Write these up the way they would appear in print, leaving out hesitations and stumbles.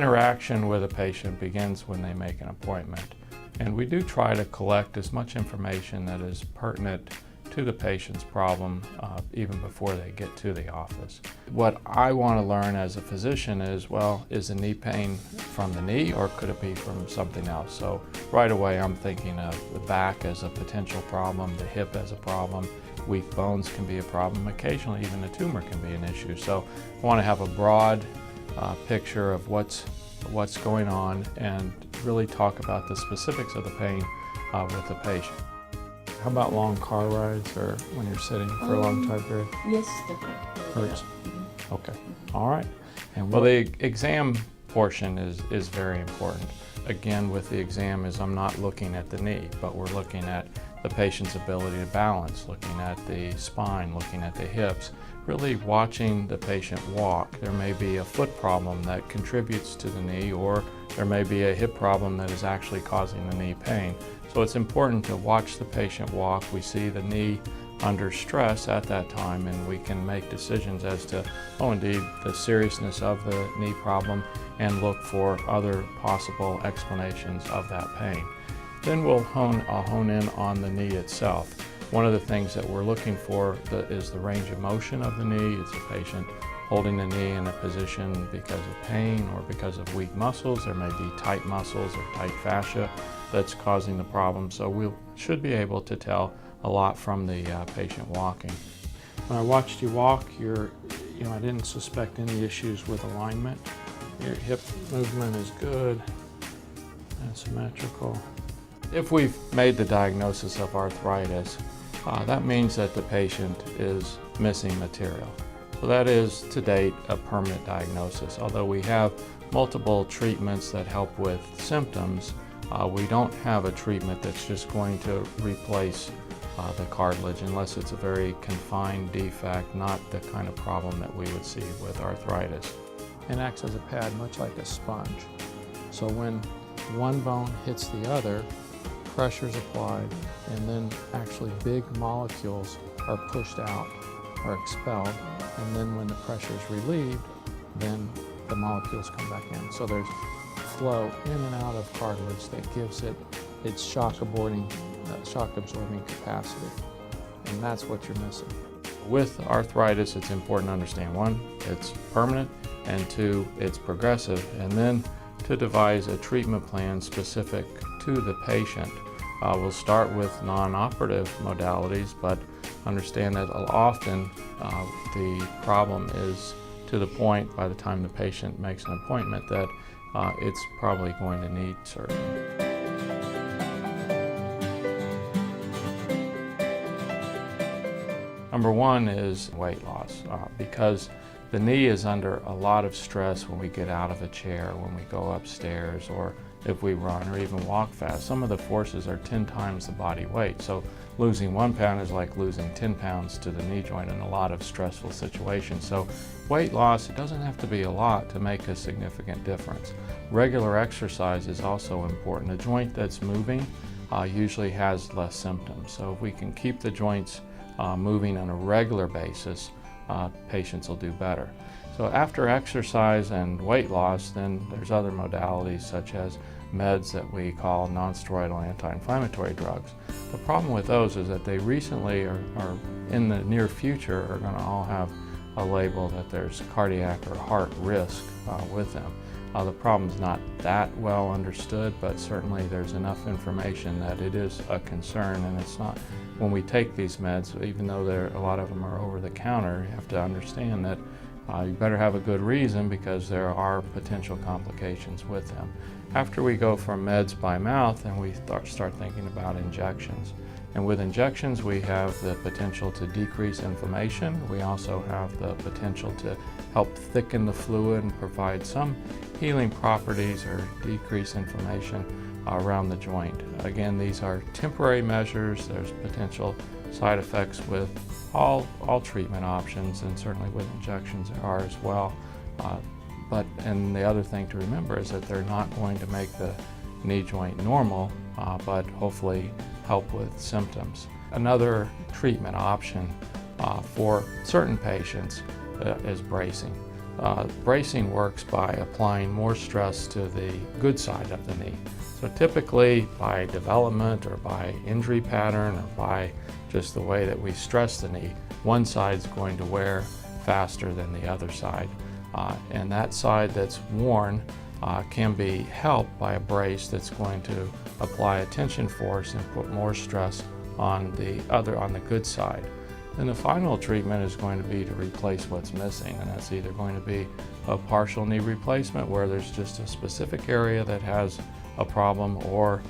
interaction with a patient begins when they make an appointment. And we do try to collect as much information that is pertinent to the patient's problem even before they get to the office. What I want to learn as a physician is, well, is the knee pain from the knee or could it be from something else? So right away I'm thinking of the back as a potential problem, the hip as a problem, weak bones can be a problem, occasionally even a tumor can be an issue. So I want to have a broad picture of what's going on and really talk about the specifics of the pain with the patient. How about long car rides or when you're sitting for a long time period? Yes, definitely. Hurts? Okay, all right. And well, the exam portion is very important. Again, with the exam is I'm not looking at the knee, but we're looking at the patient's ability to balance, looking at the spine, looking at the hips, really watching the patient walk. There may be a foot problem that contributes to the knee, or there may be a hip problem that is actually causing the knee pain. So it's important to watch the patient walk. We see the knee under stress at that time and we can make decisions as to, oh indeed, the seriousness of the knee problem and look for other possible explanations of that pain. Then we'll hone in on the knee itself. One of the things that we're looking for is the range of motion of the knee. It's a patient holding the knee in a position because of pain or because of weak muscles. There may be tight muscles or tight fascia that's causing the problem. So we should be able to tell a lot from the patient walking. When I watched you walk, I didn't suspect any issues with alignment. Your hip movement is good and symmetrical. If we've made the diagnosis of arthritis, that means that the patient is missing material. So that is, to date, a permanent diagnosis. Although we have multiple treatments that help with symptoms, we don't have a treatment that's just going to replace the cartilage unless it's a very confined defect, not the kind of problem that we would see with arthritis. It acts as a pad, much like a sponge. So when one bone hits the other, pressure is applied, and then actually big molecules are pushed out or expelled, and then when the pressure is relieved, then the molecules come back in. So there's flow in and out of cartilage that gives it its shock absorbing capacity, and that's what you're missing. With arthritis, it's important to understand, one, it's permanent, and two, it's progressive, and then to devise a treatment plan specific to the patient. We'll start with non-operative modalities, but understand that often the problem is to the point by the time the patient makes an appointment that it's probably going to need surgery. Number one is weight loss, because the knee is under a lot of stress when we get out of a chair, when we go upstairs, or if we run or even walk fast. Some of the forces are 10 times the body weight. So losing 1 pound is like losing 10 pounds to the knee joint in a lot of stressful situations. So weight loss, it doesn't have to be a lot to make a significant difference. Regular exercise is also important. A joint that's moving usually has less symptoms. So if we can keep the joints moving on a regular basis, patients will do better. So after exercise and weight loss, then there's other modalities such as meds that we call non-steroidal anti-inflammatory drugs. The problem with those is that they recently or in the near future are going to all have a label that there's cardiac or heart risk with them. The problem's not that well understood, but certainly there's enough information that it is a concern, and it's not. When we take these meds, even though a lot of them are over the counter, you have to understand that you better have a good reason because there are potential complications with them. After we go from meds by mouth, then we start thinking about injections. And with injections, we have the potential to decrease inflammation. We also have the potential to help thicken the fluid and provide some healing properties or decrease inflammation around the joint. Again, these are temporary measures. There's potential side effects with all treatment options, and certainly with injections there are as well. And the other thing to remember is that they're not going to make the knee joint normal, but hopefully help with symptoms. Another treatment option for certain patients is bracing. bracing works by applying more stress to the good side of the knee. So typically by development or by injury pattern or by just the way that we stress the knee, one side's going to wear faster than the other side. And that side that's worn can be helped by a brace that's going to apply a tension force and put more stress on the good side. Then the final treatment is going to be to replace what's missing, and that's either going to be a partial knee replacement where there's just a specific area that has a problem, or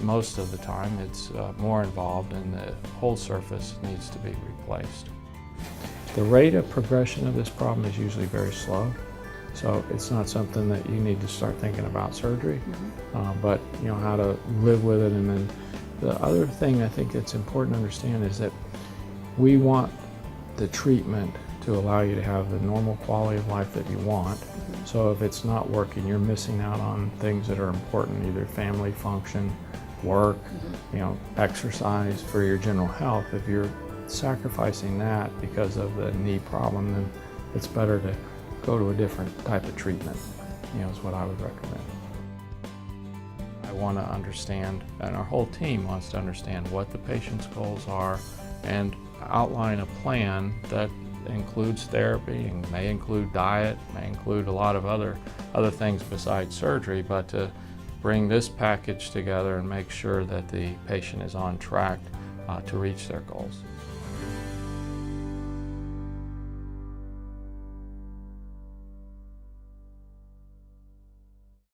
most of the time it's more involved and the whole surface needs to be replaced. The rate of progression of this problem is usually very slow, so it's not something that you need to start thinking about surgery, but you know how to live with it. And then the other thing I think that's important to understand is that we want the treatment to allow you to have the normal quality of life that you want. So if it's not working, you're missing out on things that are important, either family function, work, you know, exercise for your general health. If you're sacrificing that because of the knee problem, then it's better to go to a different type of treatment, you know, is what I would recommend. I want to understand, and our whole team wants to understand what the patient's goals are and outline a plan that includes therapy and may include diet, may include a lot of other things besides surgery, but to bring this package together and make sure that the patient is on track to reach their goals.